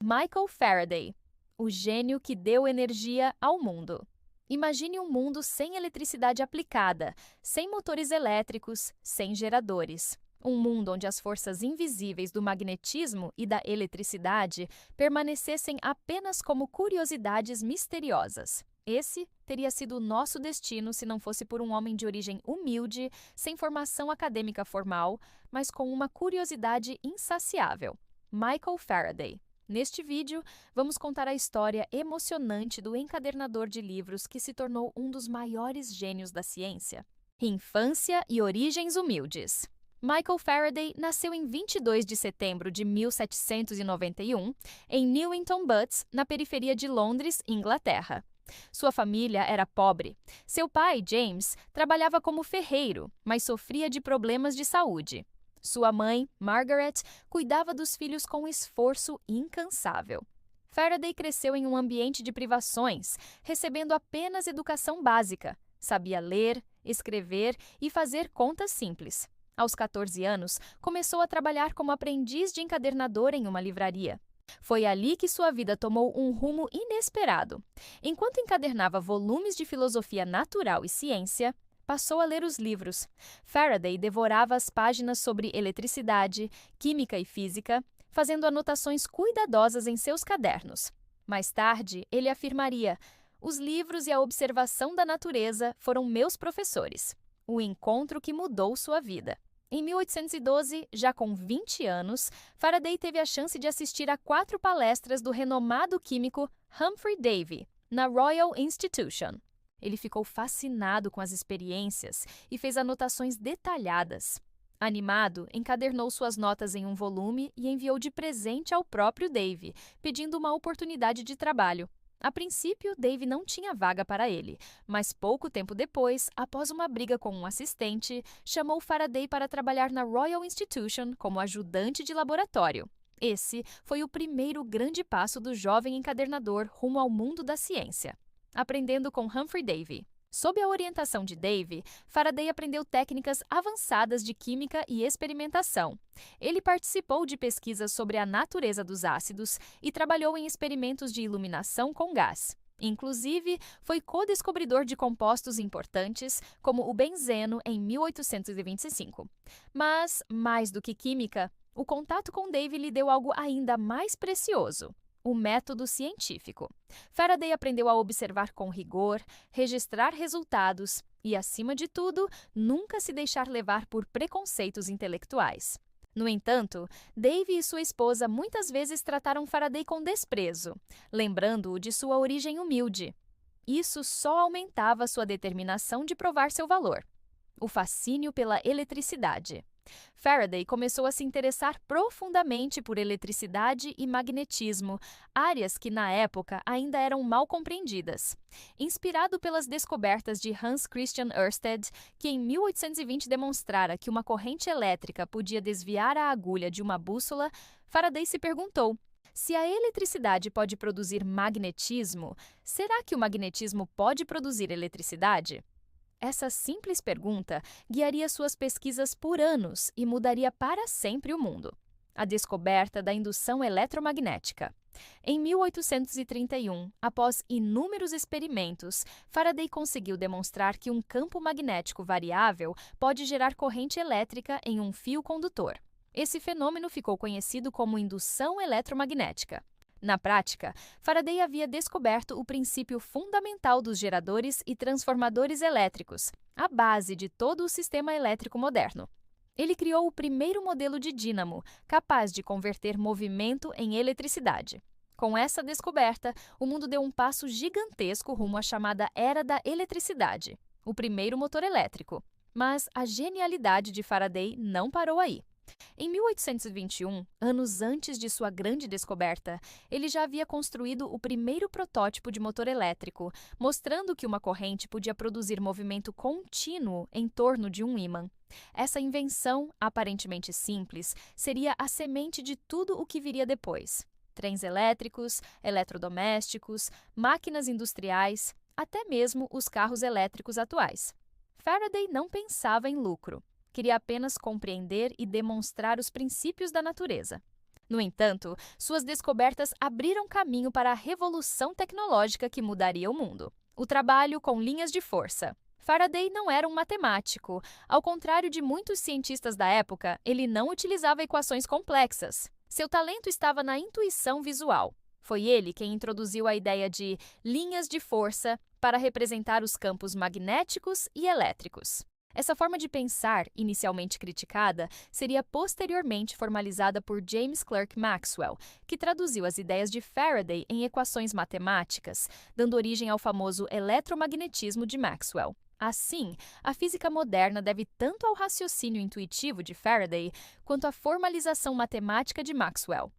Michael Faraday, o gênio que deu energia ao mundo. Imagine um mundo sem eletricidade aplicada, sem motores elétricos, sem geradores. Um mundo onde as forças invisíveis do magnetismo e da eletricidade permanecessem apenas como curiosidades misteriosas. Esse teria sido o nosso destino se não fosse por um homem de origem humilde, sem formação acadêmica formal, mas com uma curiosidade insaciável: Michael Faraday. Neste vídeo, vamos contar a história emocionante do encadernador de livros que se tornou um dos maiores gênios da ciência. Infância e origens humildes. Michael Faraday nasceu em 22 de setembro de 1791, em Newington Butts, na periferia de Londres, Inglaterra. Sua família era pobre. Seu pai, James, trabalhava como ferreiro, mas sofria de problemas de saúde. Sua mãe, Margaret, cuidava dos filhos com esforço incansável. Faraday cresceu em um ambiente de privações, recebendo apenas educação básica. Sabia ler, escrever e fazer contas simples. Aos 14 anos, começou a trabalhar como aprendiz de encadernador em uma livraria. Foi ali que sua vida tomou um rumo inesperado. Enquanto encadernava volumes de filosofia natural e ciência, passou a ler os livros. Faraday devorava as páginas sobre eletricidade, química e física, fazendo anotações cuidadosas em seus cadernos. Mais tarde, ele afirmaria: "Os livros e a observação da natureza foram meus professores." O encontro que mudou sua vida. Em 1812, já com 20 anos, Faraday teve a chance de assistir a 4 palestras do renomado químico Humphrey Davy, na Royal Institution. Ele ficou fascinado com as experiências e fez anotações detalhadas. Animado, encadernou suas notas em um volume e enviou de presente ao próprio Davy, pedindo uma oportunidade de trabalho. A princípio, Davy não tinha vaga para ele, mas pouco tempo depois, após uma briga com um assistente, chamou Faraday para trabalhar na Royal Institution como ajudante de laboratório. Esse foi o primeiro grande passo do jovem encadernador rumo ao mundo da ciência. Aprendendo com Humphrey Davy. Sob a orientação de Davy, Faraday aprendeu técnicas avançadas de química e experimentação. Ele participou de pesquisas sobre a natureza dos ácidos e trabalhou em experimentos de iluminação com gás. Inclusive, foi co-descobridor de compostos importantes, como o benzeno, em 1825. Mas, mais do que química, o contato com Davy lhe deu algo ainda mais precioso: o método científico. Faraday aprendeu a observar com rigor, registrar resultados e, acima de tudo, nunca se deixar levar por preconceitos intelectuais. No entanto, Davy e sua esposa muitas vezes trataram Faraday com desprezo, lembrando-o de sua origem humilde. Isso só aumentava sua determinação de provar seu valor. O fascínio pela eletricidade. Faraday começou a se interessar profundamente por eletricidade e magnetismo, áreas que na época ainda eram mal compreendidas. Inspirado pelas descobertas de Hans Christian Ørsted, que em 1820 demonstrara que uma corrente elétrica podia desviar a agulha de uma bússola, Faraday se perguntou: se a eletricidade pode produzir magnetismo, será que o magnetismo pode produzir eletricidade? Essa simples pergunta guiaria suas pesquisas por anos e mudaria para sempre o mundo. A descoberta da indução eletromagnética. Em 1831, após inúmeros experimentos, Faraday conseguiu demonstrar que um campo magnético variável pode gerar corrente elétrica em um fio condutor. Esse fenômeno ficou conhecido como indução eletromagnética. Na prática, Faraday havia descoberto o princípio fundamental dos geradores e transformadores elétricos, a base de todo o sistema elétrico moderno. Ele criou o primeiro modelo de dínamo, capaz de converter movimento em eletricidade. Com essa descoberta, o mundo deu um passo gigantesco rumo à chamada Era da Eletricidade, o primeiro motor elétrico. Mas a genialidade de Faraday não parou aí. Em 1821, anos antes de sua grande descoberta, ele já havia construído o primeiro protótipo de motor elétrico, mostrando que uma corrente podia produzir movimento contínuo em torno de um ímã. Essa invenção, aparentemente simples, seria a semente de tudo o que viria depois: trens elétricos, eletrodomésticos, máquinas industriais, até mesmo os carros elétricos atuais. Faraday não pensava em lucro. Queria apenas compreender e demonstrar os princípios da natureza. No entanto, suas descobertas abriram caminho para a revolução tecnológica que mudaria o mundo. O trabalho com linhas de força. Faraday não era um matemático. Ao contrário de muitos cientistas da época, ele não utilizava equações complexas. Seu talento estava na intuição visual. Foi ele quem introduziu a ideia de linhas de força para representar os campos magnéticos e elétricos. Essa forma de pensar, inicialmente criticada, seria posteriormente formalizada por James Clerk Maxwell, que traduziu as ideias de Faraday em equações matemáticas, dando origem ao famoso eletromagnetismo de Maxwell. Assim, a física moderna deve tanto ao raciocínio intuitivo de Faraday quanto à formalização matemática de Maxwell.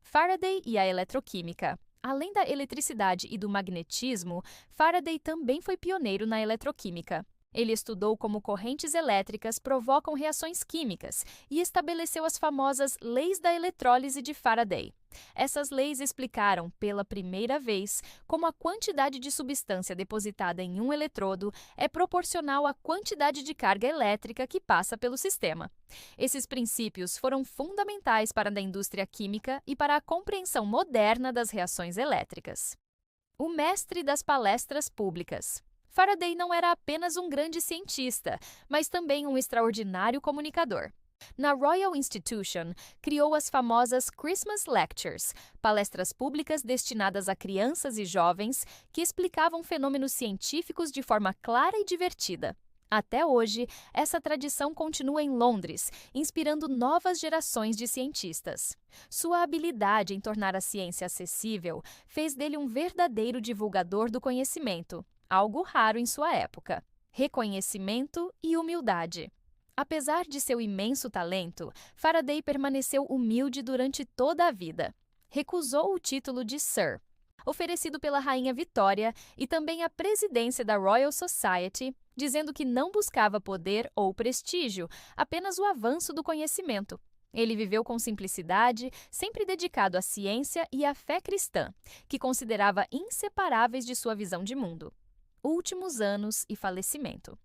Faraday e a eletroquímica. Além da eletricidade e do magnetismo, Faraday também foi pioneiro na eletroquímica. Ele estudou como correntes elétricas provocam reações químicas e estabeleceu as famosas leis da eletrólise de Faraday. Essas leis explicaram, pela primeira vez, como a quantidade de substância depositada em um eletrodo é proporcional à quantidade de carga elétrica que passa pelo sistema. Esses princípios foram fundamentais para a indústria química e para a compreensão moderna das reações elétricas. O mestre das palestras públicas. Faraday não era apenas um grande cientista, mas também um extraordinário comunicador. Na Royal Institution, criou as famosas Christmas Lectures, palestras públicas destinadas a crianças e jovens que explicavam fenômenos científicos de forma clara e divertida. Até hoje, essa tradição continua em Londres, inspirando novas gerações de cientistas. Sua habilidade em tornar a ciência acessível fez dele um verdadeiro divulgador do conhecimento, algo raro em sua época. Reconhecimento e humildade. Apesar de seu imenso talento, Faraday permaneceu humilde durante toda a vida. Recusou o título de Sir, oferecido pela Rainha Vitória, e também a presidência da Royal Society, dizendo que não buscava poder ou prestígio, apenas o avanço do conhecimento. Ele viveu com simplicidade, sempre dedicado à ciência e à fé cristã, que considerava inseparáveis de sua visão de mundo. Últimos anos e falecimento.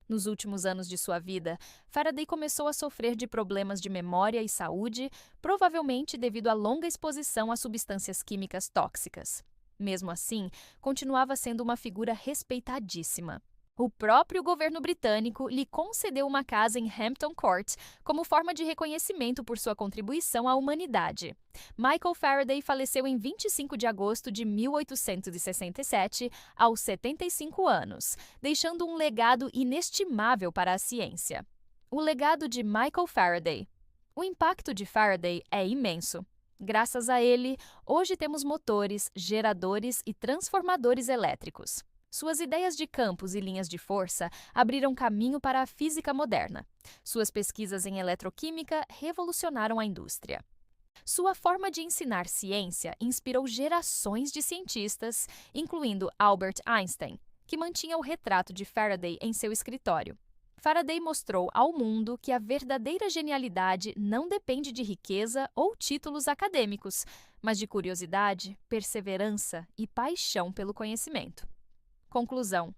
Nos últimos anos de sua vida, Faraday começou a sofrer de problemas de memória e saúde, provavelmente devido à longa exposição a substâncias químicas tóxicas. Mesmo assim, continuava sendo uma figura respeitadíssima. O próprio governo britânico lhe concedeu uma casa em Hampton Court como forma de reconhecimento por sua contribuição à humanidade. Michael Faraday faleceu em 25 de agosto de 1867, aos 75 anos, deixando um legado inestimável para a ciência. O legado de Michael Faraday. O impacto de Faraday é imenso. Graças a ele, hoje temos motores, geradores e transformadores elétricos. Suas ideias de campos e linhas de força abriram caminho para a física moderna. Suas pesquisas em eletroquímica revolucionaram a indústria. Sua forma de ensinar ciência inspirou gerações de cientistas, incluindo Albert Einstein, que mantinha o retrato de Faraday em seu escritório. Faraday mostrou ao mundo que a verdadeira genialidade não depende de riqueza ou títulos acadêmicos, mas de curiosidade, perseverança e paixão pelo conhecimento. Conclusão.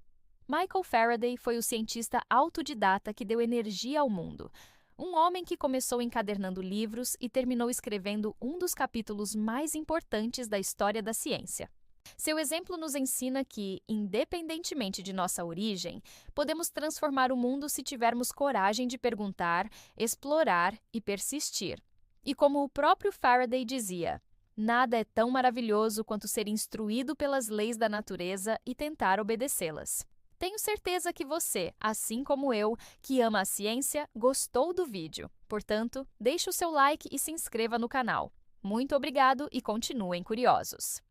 Michael Faraday foi o cientista autodidata que deu energia ao mundo. Um homem que começou encadernando livros e terminou escrevendo um dos capítulos mais importantes da história da ciência. Seu exemplo nos ensina que, independentemente de nossa origem, podemos transformar o mundo se tivermos coragem de perguntar, explorar e persistir. E como o próprio Faraday dizia, nada é tão maravilhoso quanto ser instruído pelas leis da natureza e tentar obedecê-las. Tenho certeza que você, assim como eu, que ama a ciência, gostou do vídeo. Portanto, deixe o seu like e se inscreva no canal. Muito obrigado e continuem curiosos!